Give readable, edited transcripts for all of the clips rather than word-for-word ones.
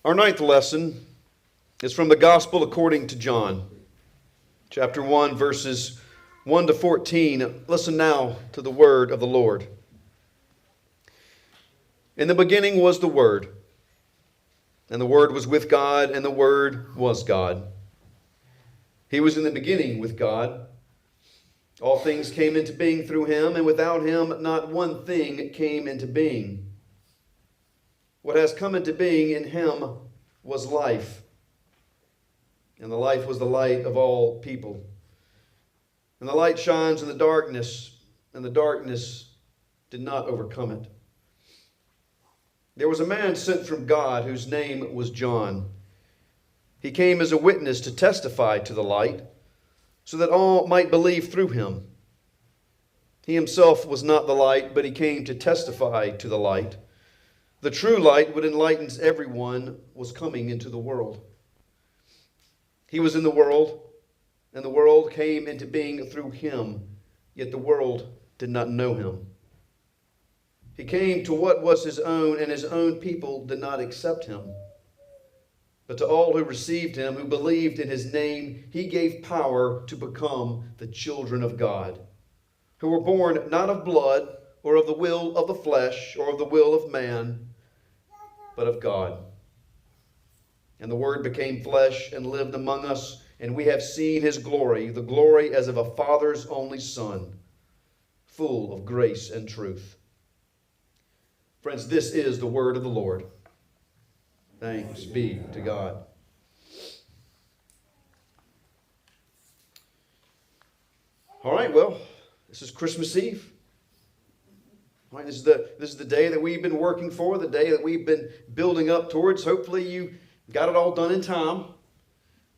Our ninth lesson is from the Gospel according to John, chapter 1, verses 1 to 14. Listen now to the word of the Lord. In the beginning was the Word, and the Word was with God, and the Word was God. He was in the beginning with God. All things came into being through him, and without him not one thing came into being. What has come into being in him was life, and the life was the light of all people. And the light shines in the darkness, and the darkness did not overcome it. There was a man sent from God whose name was John. He came as a witness to testify to the light, so that all might believe through him. He himself was not the light, but he came to testify to the light. The true light, which enlightens everyone, was coming into the world. He was in the world, and the world came into being through him, yet the world did not know him. He came to what was his own, and his own people did not accept him. But to all who received him, who believed in his name, he gave power to become the children of God, who were born not of blood, or of the will of the flesh, or of the will of man, but of God. And the Word became flesh and lived among us, and we have seen his glory, the glory as of a Father's only Son, full of grace and truth. Friends, this is the word of the Lord. Thanks be to God. All right, well, this is Christmas Eve. All right, this is the day that we've been working for, the day that we've been building up towards. Hopefully you got it all done in time.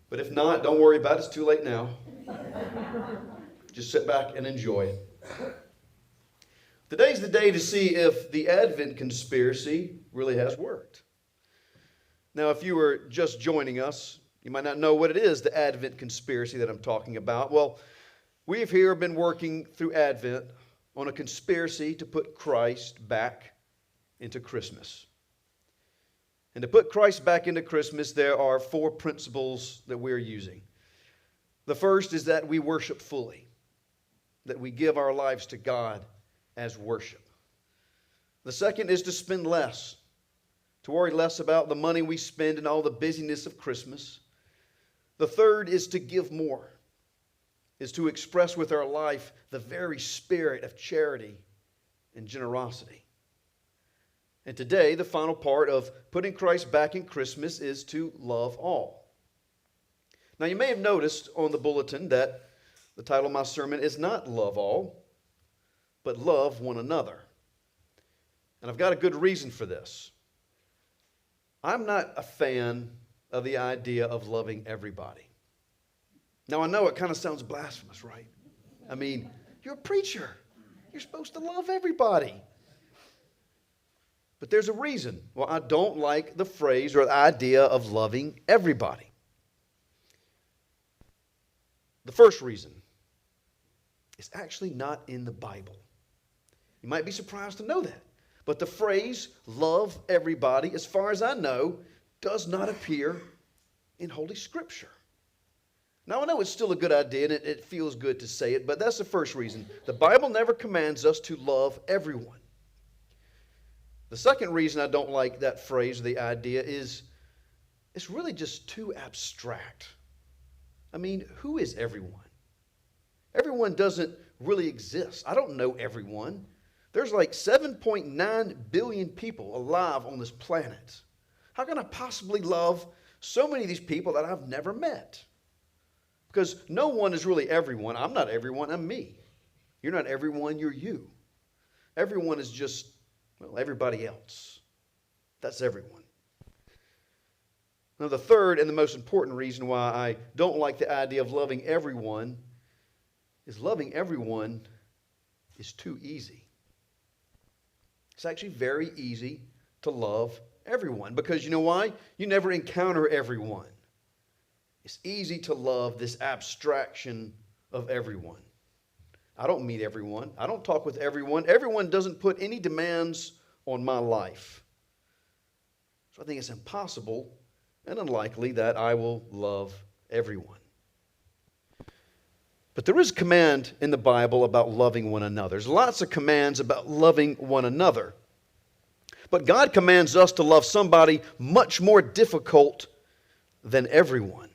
But if not, don't worry about it. It's too late now. Just sit back and enjoy it. Today's the day to see if the Advent conspiracy really has worked. Now, if you were just joining us, you might not know what it is, the Advent conspiracy that I'm talking about. Well, we've here been working through Advent on a conspiracy to put Christ back into Christmas. And to put Christ back into Christmas, there are 4 principles that we're using. The first is that we worship fully, that we give our lives to God as worship. The second is to spend less, to worry less about the money we spend and all the busyness of Christmas. The third is to give more, is to express with our life the very spirit of charity and generosity. And today, the final part of putting Christ back in Christmas is to love all. Now, you may have noticed on the bulletin that the title of my sermon is not Love All, but love one another. And I've got a good reason for this. I'm not a fan of the idea of loving everybody. Now, I know it kind of sounds blasphemous, right? I mean, you're a preacher. You're supposed to love everybody. But there's a reason. Well, I don't like the phrase or the idea of loving everybody. The first reason is actually not in the Bible. You might be surprised to know that. But the phrase, love everybody, as far as I know, does not appear in Holy Scripture. Now, I know it's still a good idea, and it feels good to say it, but that's the first reason. The Bible never commands us to love everyone. The second reason I don't like that phrase or the idea is it's really just too abstract. I mean, who is everyone? Everyone doesn't really exist. I don't know everyone. There's like 7.9 billion people alive on this planet. How can I possibly love so many of these people that I've never met? Because no one is really everyone. I'm not everyone, I'm me. You're not everyone, you're you. Everyone is just, well, everybody else. That's everyone. Now, the third and the most important reason why I don't like the idea of loving everyone is loving everyone is too easy. It's actually very easy to love everyone because you know why? You never encounter everyone. It's easy to love this abstraction of everyone. I don't meet everyone. I don't talk with everyone. Everyone doesn't put any demands on my life. So I think it's impossible and unlikely that I will love everyone. But there is a command in the Bible about loving one another. There's lots of commands about loving one another. But God commands us to love somebody much more difficult than everyone.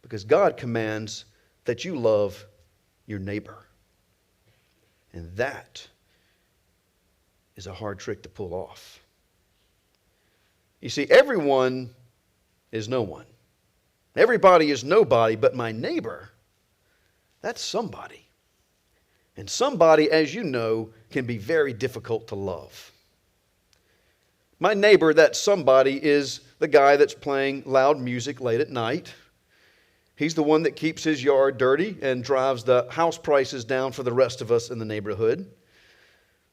Because God commands that you love your neighbor. And that is a hard trick to pull off. You see, everyone is no one. Everybody is nobody, but my neighbor, that's somebody. And somebody, as you know, can be very difficult to love. My neighbor, that somebody, is the guy that's playing loud music late at night. He's the one that keeps his yard dirty and drives the house prices down for the rest of us in the neighborhood.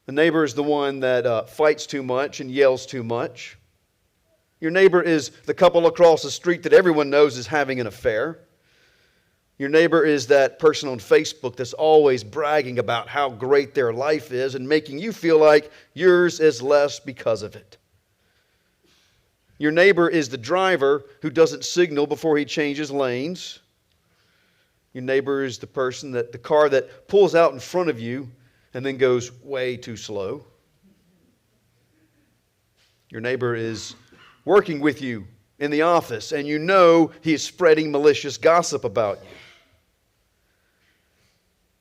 The neighbor is the one that fights too much and yells too much. Your neighbor is the couple across the street that everyone knows is having an affair. Your neighbor is that person on Facebook that's always bragging about how great their life is and making you feel like yours is less because of it. Your neighbor is the driver who doesn't signal before he changes lanes. Your neighbor is the car that pulls out in front of you and then goes way too slow. Your neighbor is working with you in the office, and you know he is spreading malicious gossip about you.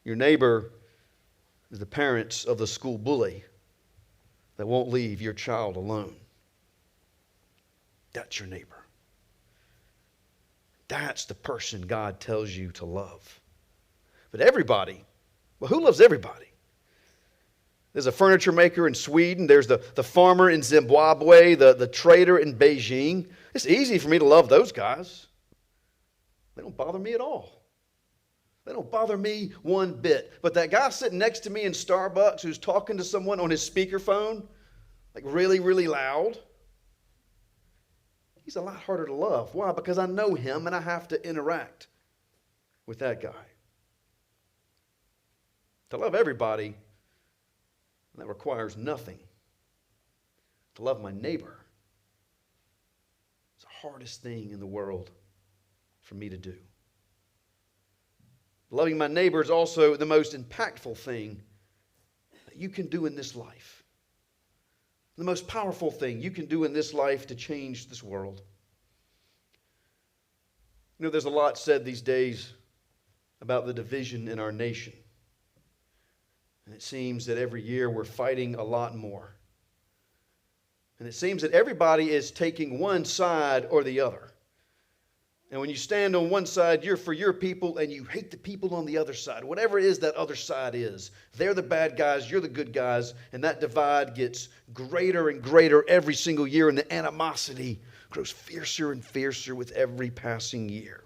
Your neighbor is the parents of the school bully that won't leave your child alone. That's your neighbor. That's the person God tells you to love. But everybody, well, who loves everybody? There's a furniture maker in Sweden. There's the farmer in Zimbabwe, the trader in Beijing. It's easy for me to love those guys. They don't bother me at all. They don't bother me one bit. But that guy sitting next to me in Starbucks who's talking to someone on his speakerphone, like really, really loud, he's a lot harder to love. Why? Because I know him and I have to interact with that guy. To love everybody, that requires nothing. To love my neighbor is the hardest thing in the world for me to do. Loving my neighbor is also the most impactful thing that you can do in this life. The most powerful thing you can do in this life to change this world. You know, there's a lot said these days about the division in our nation. And it seems that every year we're fighting a lot more. And it seems that everybody is taking one side or the other. And when you stand on one side, you're for your people, and you hate the people on the other side. Whatever it is that other side is. They're the bad guys, you're the good guys, and that divide gets greater and greater every single year, and the animosity grows fiercer and fiercer with every passing year.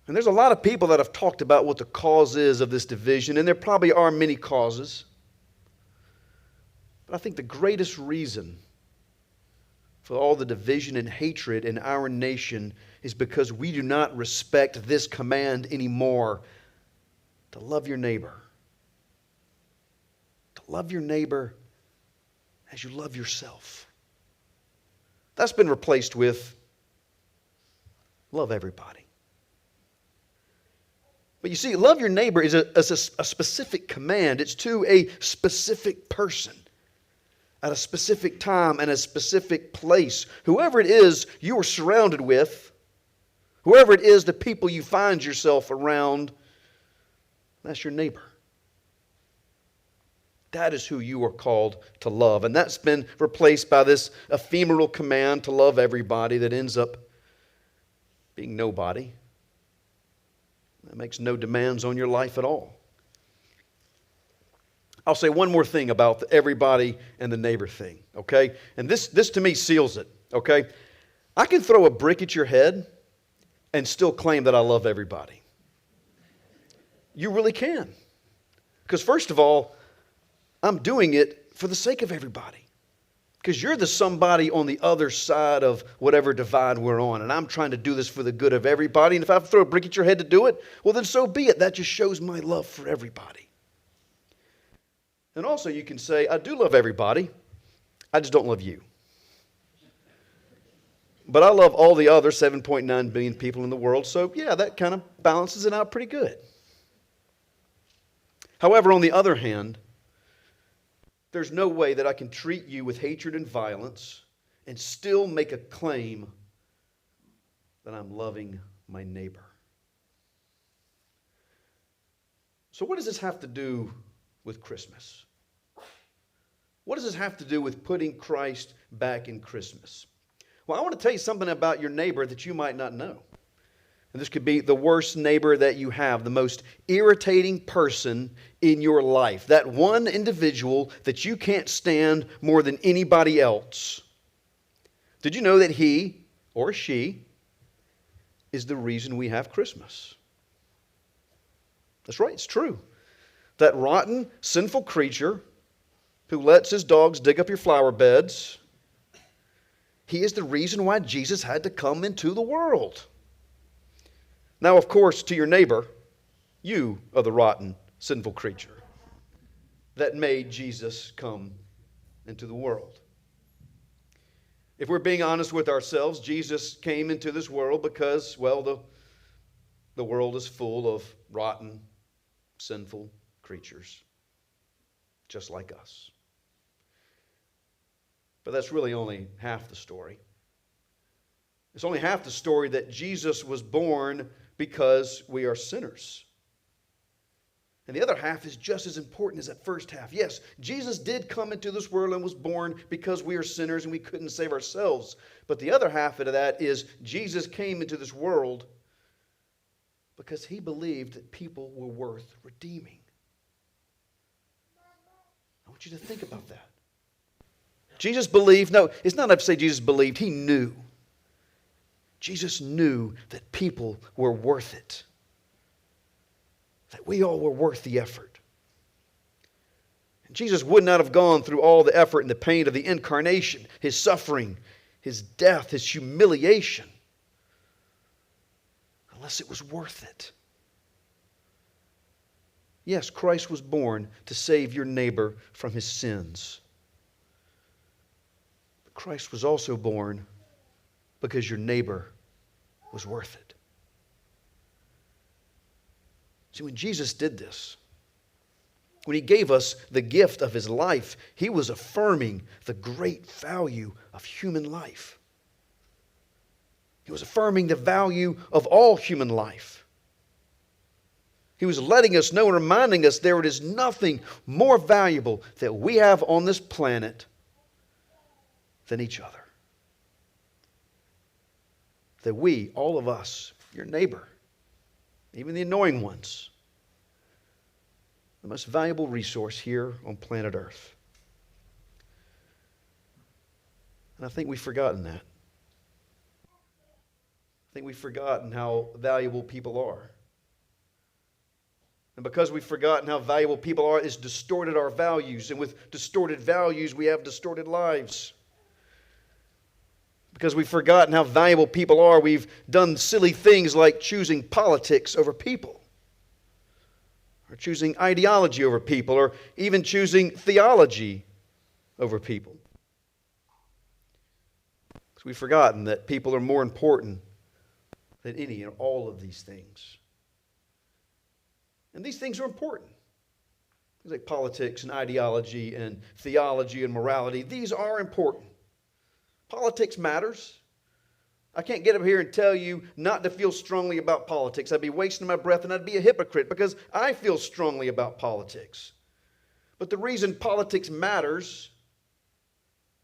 And there's a lot of people that have talked about what the cause is of this division, and there probably are many causes. But I think the greatest reason for all the division and hatred in our nation is because we do not respect this command anymore to love your neighbor. To love your neighbor as you love yourself. That's been replaced with love everybody. But you see, love your neighbor is a specific command. It's to a specific person at a specific time and a specific place. Whoever it is you are surrounded with, whoever it is the people you find yourself around, that's your neighbor. That is who you are called to love. And that's been replaced by this ephemeral command to love everybody that ends up being nobody. That makes no demands on your life at all. I'll say one more thing about the everybody and the neighbor thing, okay? And this to me seals it, okay? I can throw a brick at your head and still claim that I love everybody. You really can. Because first of all, I'm doing it for the sake of everybody. Because you're the somebody on the other side of whatever divide we're on. And I'm trying to do this for the good of everybody. And if I have to throw a brick at your head to do it, well then so be it. That just shows my love for everybody. And also you can say, I do love everybody, I just don't love you. But I love all the other 7.9 billion people in the world, so yeah, that kind of balances it out pretty good. However, on the other hand, there's no way that I can treat you with hatred and violence and still make a claim that I'm loving my neighbor. So what does this have to do with Christmas? What does this have to do with putting Christ back in Christmas? Well, I want to tell you something about your neighbor that you might not know. And this could be the worst neighbor that you have, the most irritating person in your life. That one individual that you can't stand more than anybody else. Did you know that he or she is the reason we have Christmas? That's right, it's true. That rotten, sinful creature who lets his dogs dig up your flower beds, he is the reason why Jesus had to come into the world. Now, of course, to your neighbor, you are the rotten, sinful creature that made Jesus come into the world. If we're being honest with ourselves, Jesus came into this world because, well, the world is full of rotten, sinful creatures, just like us. But that's really only half the story. It's only half the story that Jesus was born because we are sinners. And the other half is just as important as that first half. Yes, Jesus did come into this world and was born because we are sinners and we couldn't save ourselves. But the other half of that is Jesus came into this world because he believed that people were worth redeeming. I want you to think about that. Jesus believed, no, it's not enough to say Jesus believed, he knew. Jesus knew that people were worth it. That we all were worth the effort. And Jesus would not have gone through all the effort and the pain of the incarnation, his suffering, his death, his humiliation, unless it was worth it. Yes, Christ was born to save your neighbor from his sins. But Christ was also born because your neighbor was worth it. See, when Jesus did this, when he gave us the gift of his life, he was affirming the great value of human life. He was affirming the value of all human life. He was letting us know and reminding us there is nothing more valuable that we have on this planet than each other. That we, all of us, your neighbor, even the annoying ones, the most valuable resource here on planet Earth. And I think we've forgotten that. I think we've forgotten how valuable people are. And because we've forgotten how valuable people are, it's distorted our values. And with distorted values, we have distorted lives. Because we've forgotten how valuable people are, we've done silly things like choosing politics over people, or choosing ideology over people, or even choosing theology over people. Because we've forgotten that people are more important than any and all of these things. And these things are important. Things like politics and ideology and theology and morality, these are important. Politics matters. I can't get up here and tell you not to feel strongly about politics. I'd be wasting my breath and I'd be a hypocrite because I feel strongly about politics. But the reason politics matters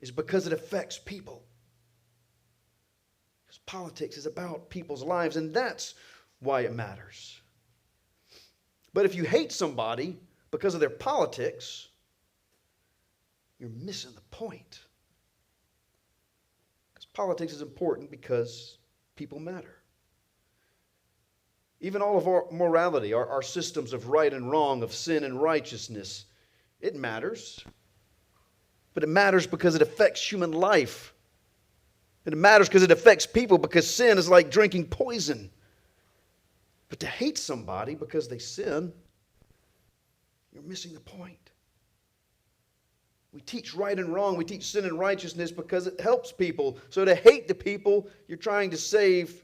is because it affects people. Because politics is about people's lives, and that's why it matters. But if you hate somebody because of their politics, you're missing the point. Because politics is important because people matter. Even all of our morality, our systems of right and wrong, of sin and righteousness, it matters. But it matters because it affects human life. And it matters because it affects people, because sin is like drinking poison. But to hate somebody because they sin, you're missing the point. We teach right and wrong. We teach sin and righteousness because it helps people. So to hate the people you're trying to save,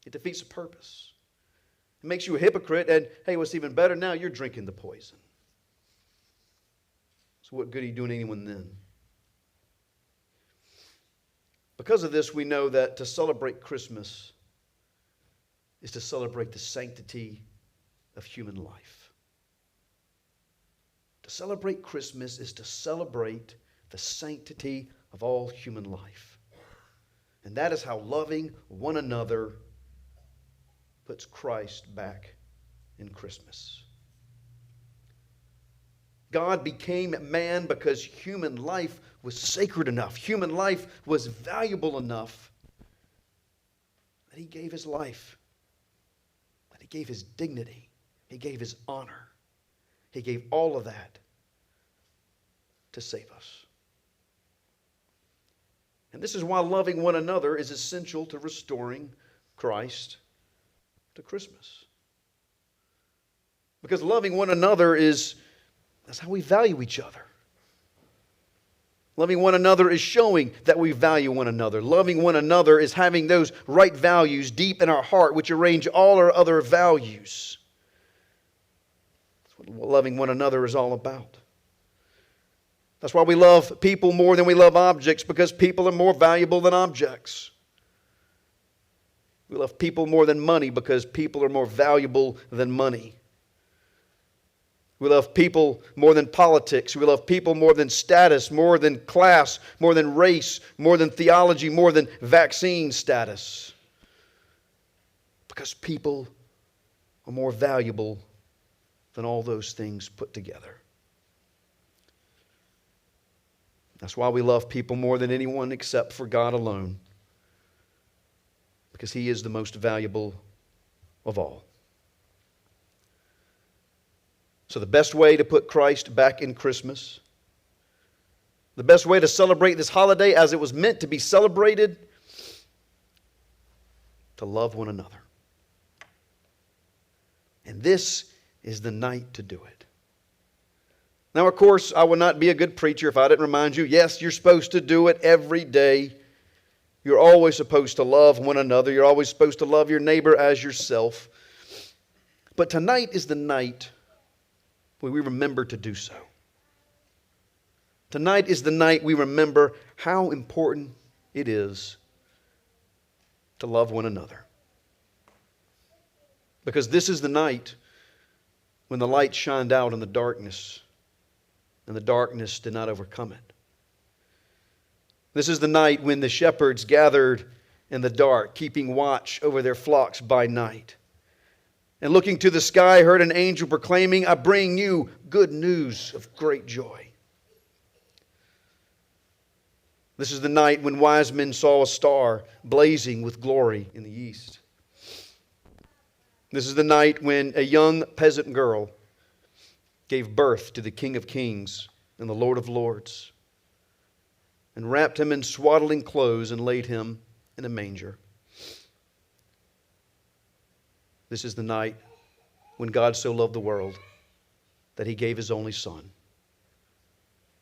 it defeats the purpose. It makes you a hypocrite, and hey, what's even better now, you're drinking the poison. So what good are you doing anyone then? Because of this, we know that to celebrate Christmas is to celebrate the sanctity of human life. To celebrate Christmas is to celebrate the sanctity of all human life. And that is how loving one another puts Christ back in Christmas. God became man because human life was sacred enough. Human life was valuable enough that He gave His life, that He gave His dignity, He gave His honor. He gave all of that to save us. And this is why loving one another is essential to restoring Christ to Christmas. Because loving one another that's how we value each other. Loving one another is showing that we value one another. Loving one another is having those right values deep in our heart, which arrange all our other values. That's what loving one another is all about. That's why we love people more than we love objects, because people are more valuable than objects. We love people more than money because people are more valuable than money. We love people more than politics. We love people more than status, more than class, more than race, more than theology, more than vaccine status. Because people are more valuable than all those things put together. That's why we love people more than anyone except for God alone. Because He is the most valuable of all. So the best way to put Christ back in Christmas, the best way to celebrate this holiday as it was meant to be celebrated, to love one another. And this is the night to do it. Now, of course, I would not be a good preacher if I didn't remind you, yes, you're supposed to do it every day. You're always supposed to love one another. You're always supposed to love your neighbor as yourself. But tonight is the night when we remember to do so. Tonight is the night we remember how important it is to love one another. Because this is the night when the light shined out in the darkness, and the darkness did not overcome it. This is the night when the shepherds gathered in the dark, keeping watch over their flocks by night. And looking to the sky, heard an angel proclaiming, I bring you good news of great joy. This is the night when wise men saw a star blazing with glory in the east. This is the night when a young peasant girl gave birth to the King of Kings and the Lord of Lords, and wrapped Him in swaddling clothes and laid Him in a manger. This is the night when God so loved the world that He gave His only Son,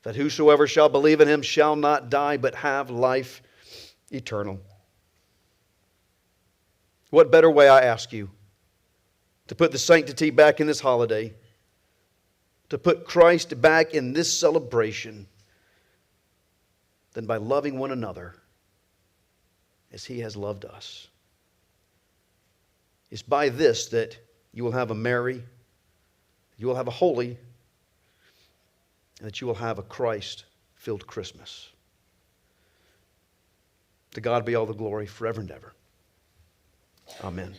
that whosoever shall believe in Him shall not die but have life eternal. What better way, I ask you, to put the sanctity back in this holiday, to put Christ back in this celebration, than by loving one another as He has loved us? It's by this that you will have a merry, you will have a holy, and that you will have a Christ-filled Christmas. To God be all the glory forever and ever. Amen.